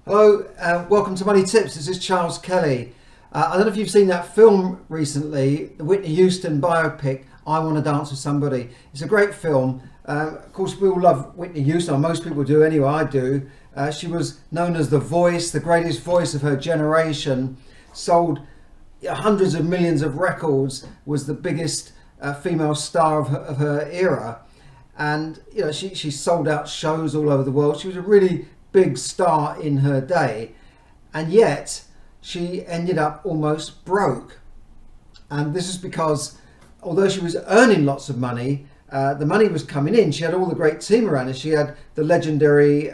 Hello, welcome to Money Tips. This is Charles Kelly. I don't know if you've seen that film recently, the Whitney Houston biopic, I Want to Dance with Somebody. It's a great film. Of course, we all love Whitney Houston, or most people do anyway, I do. She was known as the voice, the greatest voice of her generation, sold hundreds of millions of records, was the biggest female star of her era. And she sold out shows all over the world. She was a really big star in her day, and yet she ended up almost broke. And this is because although she was earning lots of money, the money was coming in. She had all the great team around her. She had the legendary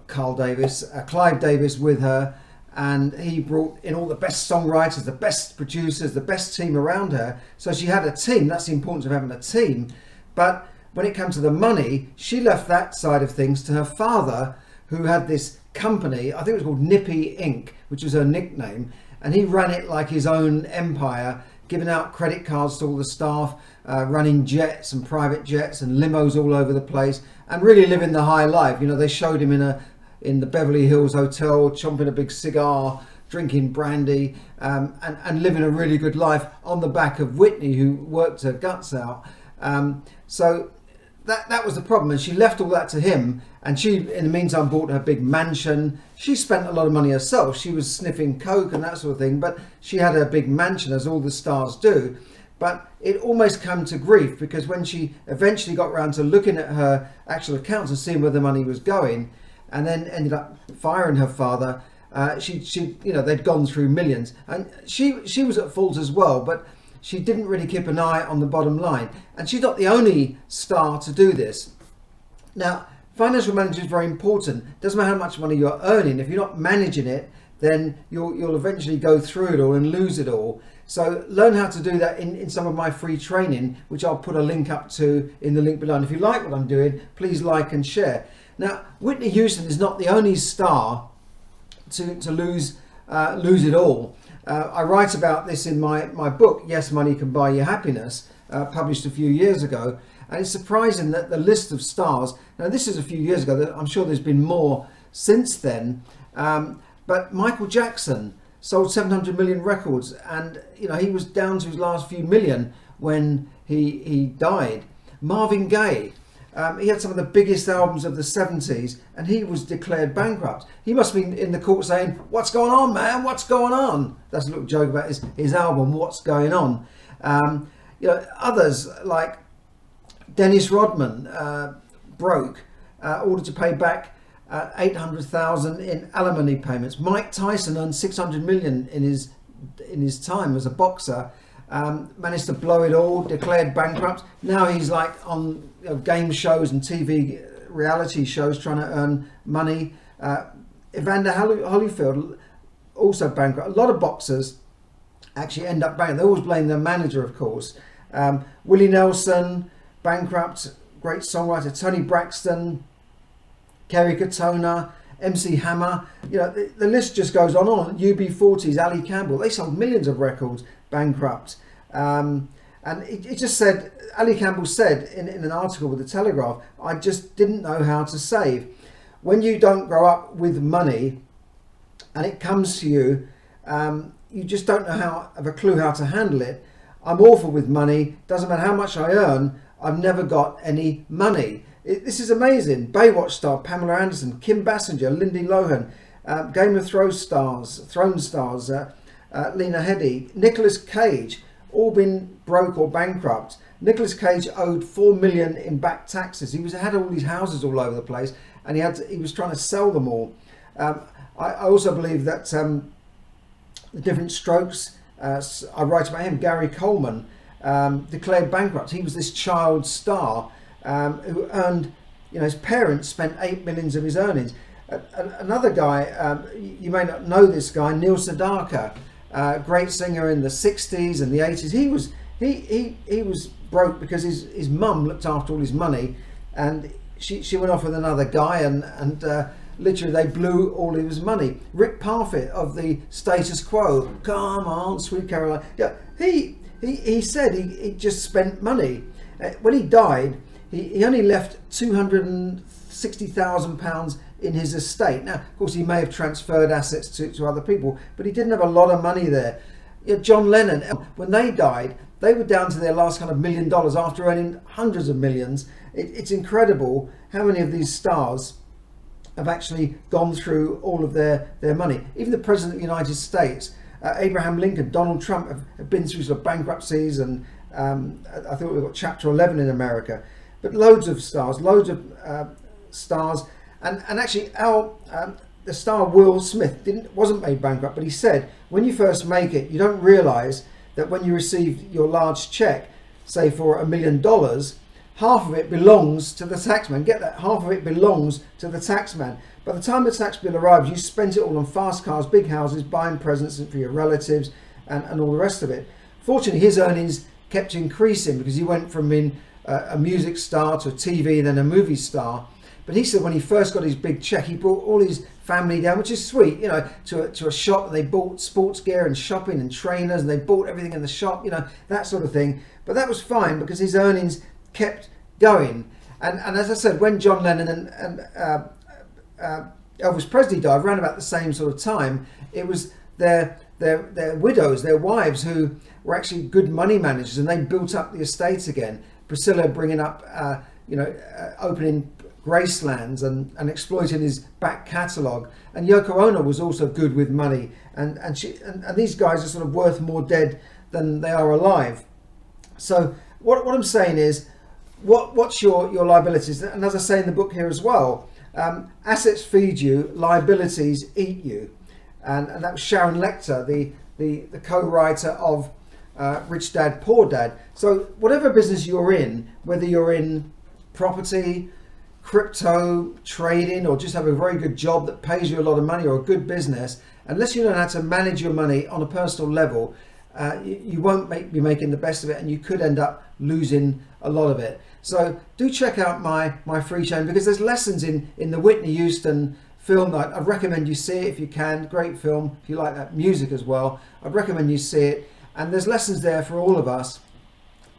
Clive Davis with her, and he brought in all the best songwriters, the best producers, the best team around her. So she had a team. That's the importance of having a team. But when it came to the money, she left that side of things to her father, who had this company, I think it was called Nippy Inc., which was her nickname, and he ran it like his own empire, giving out credit cards to all the staff, running jets and private jets and limos all over the place, and really living the high life. They showed him in the Beverly Hills Hotel, chomping a big cigar, drinking brandy, and living a really good life on the back of Whitney, who worked her guts out. So that was the problem, and she left all that to him, and she in the meantime bought her big mansion. She spent a lot of money herself. She was sniffing coke and that sort of thing, but she had her big mansion, as all the stars do. But it almost came to grief, because when she eventually got around to looking at her actual accounts and seeing where the money was going, and then ended up firing her father, they'd gone through millions, and she was at fault as well, but she didn't really keep an eye on the bottom line. And she's not the only star to do this. Now, financial management is very important. It doesn't matter how much money you're earning. If you're not managing it, then you'll eventually go through it all and lose it all. So learn how to do that in some of my free training, which I'll put a link up to in the link below. And if you like what I'm doing, please like and share. Now, Whitney Houston is not the only star to lose it all. I write about this in my book, Yes, Money Can Buy You Happiness, published a few years ago. And it's surprising that the list of stars, now this is a few years ago, I'm sure there's been more since then, but Michael Jackson sold 700 million records, and he was down to his last few million when he died. Marvin Gaye, he had some of the biggest albums of the 70s, and he was declared bankrupt. He must have been in the court saying, "What's going on, man? What's going on?" That's a little joke about his album, What's Going On. Others like Dennis Rodman broke, ordered to pay back 800,000 in alimony payments. Mike Tyson earned 600 million in his time as a boxer. Managed to blow it all, declared bankrupt. Now he's like on game shows and TV reality shows trying to earn money. Evander Holyfield, also bankrupt. A lot of boxers actually end up bankrupt. They always blame their manager, of course. Willie Nelson, bankrupt. Great songwriter. Tony Braxton, Kerry Katona, MC Hammer. The list just goes on. UB40s, Ali Campbell. They sold millions of records, bankrupt. And it just said, Ali Campbell said in an article with the Telegraph, "I just didn't know how to save." When you don't grow up with money and it comes to you, you just don't have a clue how to handle it. I'm awful with money. Doesn't matter how much I earn, I've never got any money. This is amazing. Baywatch star Pamela Anderson, Kim Basinger, Lindsay Lohan, Game of Thrones stars, Lena Headey, Nicolas Cage, all been broke or bankrupt. Nicolas Cage owed 4 million in back taxes. He had all these houses all over the place, and he was trying to sell them all. I also believe that the different strokes. I write about him. Gary Coleman declared bankrupt. He was this child star who earned, his parents spent 8 million of his earnings. Another guy, you may not know this guy, Neil Sedaka, great singer in the 60s and the 80s. He was broke because his mum looked after all his money, and she went off with another guy, and literally they blew all his money. Rick Parfitt of the Status Quo, "Come on, Sweet Caroline." Yeah, he said he just spent money. When he died, he only left £260,000 in his estate. Now, of course, he may have transferred assets to other people, but he didn't have a lot of money there. John Lennon, when they died, they were down to their last kind of $1 million after earning hundreds of millions. It's incredible how many of these stars have actually gone through all of their money. Even the President of the United States, Abraham Lincoln, Donald Trump have been through sort of bankruptcies, and I think we've got Chapter 11 in America. But loads of stars, and actually the star Will Smith wasn't made bankrupt, but he said, when you first make it, you don't realise that when you receive your large cheque, say for $1 million, half of it belongs to the taxman. Get that? Half of it belongs to the taxman. By the time the tax bill arrives, you spent it all on fast cars, big houses, buying presents for your relatives, and all the rest of it. Fortunately, his earnings kept increasing because he went from being a music star to a TV, then a movie star. But he said when he first got his big check, he brought all his family down, which is sweet, to a shop. They bought sports gear and shopping and trainers, and they bought everything in the shop, that sort of thing. But that was fine because his earnings kept going. And as I said, when John Lennon and Elvis Presley died around about the same sort of time, it was their widows, their wives, who were actually good money managers, and they built up the estate again. Priscilla bringing up, opening Gracelands and exploiting his back catalogue, and Yoko Ono was also good with money, and these guys are sort of worth more dead than they are alive. So what I'm saying is, what's your liabilities? And as I say in the book here as well, assets feed you, liabilities eat you, and that was Sharon Lecter, the co-writer of Rich Dad Poor Dad. So whatever business you're in, whether you're in property, crypto, trading, or just have a very good job that pays you a lot of money, or a good business, unless you know how to manage your money on a personal level, you won't be making the best of it, and you could end up losing a lot of it. So do check out my free training, because there's lessons in the Whitney Houston film. I'd recommend you see it if you can. Great film. If you like that music as well, I'd recommend you see it. And there's lessons there for all of us.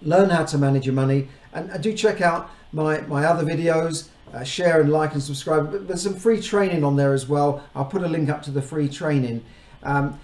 Learn how to manage your money, and do check out my other videos. Share and like and subscribe. But there's some free training on there as well. I'll put a link up to the free training. In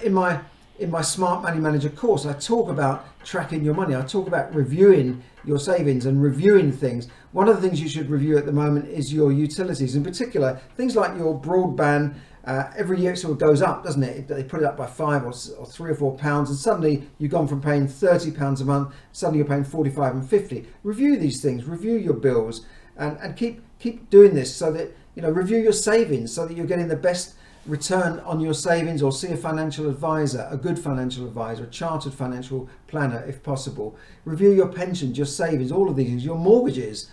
my S.M.A.R.T Money Manager course, I talk about tracking your money. I talk about reviewing your savings and reviewing things. One of the things you should review at the moment is your utilities, in particular things like your broadband. Every year it sort of goes up, doesn't it? They put it up by £5 or £3 or £4, and suddenly you've gone from paying £30 a month, suddenly you're paying 45 and 50. Review these things, review your bills, and keep doing this, so that review your savings, so that you're getting the best return on your savings, or see a financial advisor, a good financial advisor, a chartered financial planner if possible. Review your pensions, your savings, all of these things, your mortgages.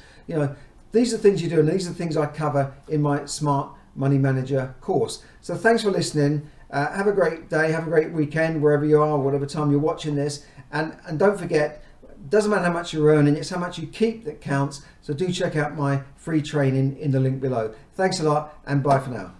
These are things you do, and these are things I cover in my S.M.A.R.T Money Manager course. So thanks for listening. Have a great day, have a great weekend wherever you are, whatever time you're watching this, and don't forget, it doesn't matter how much you're earning, it's how much you keep that counts. So do check out my free training in the link below. Thanks a lot, and bye for now.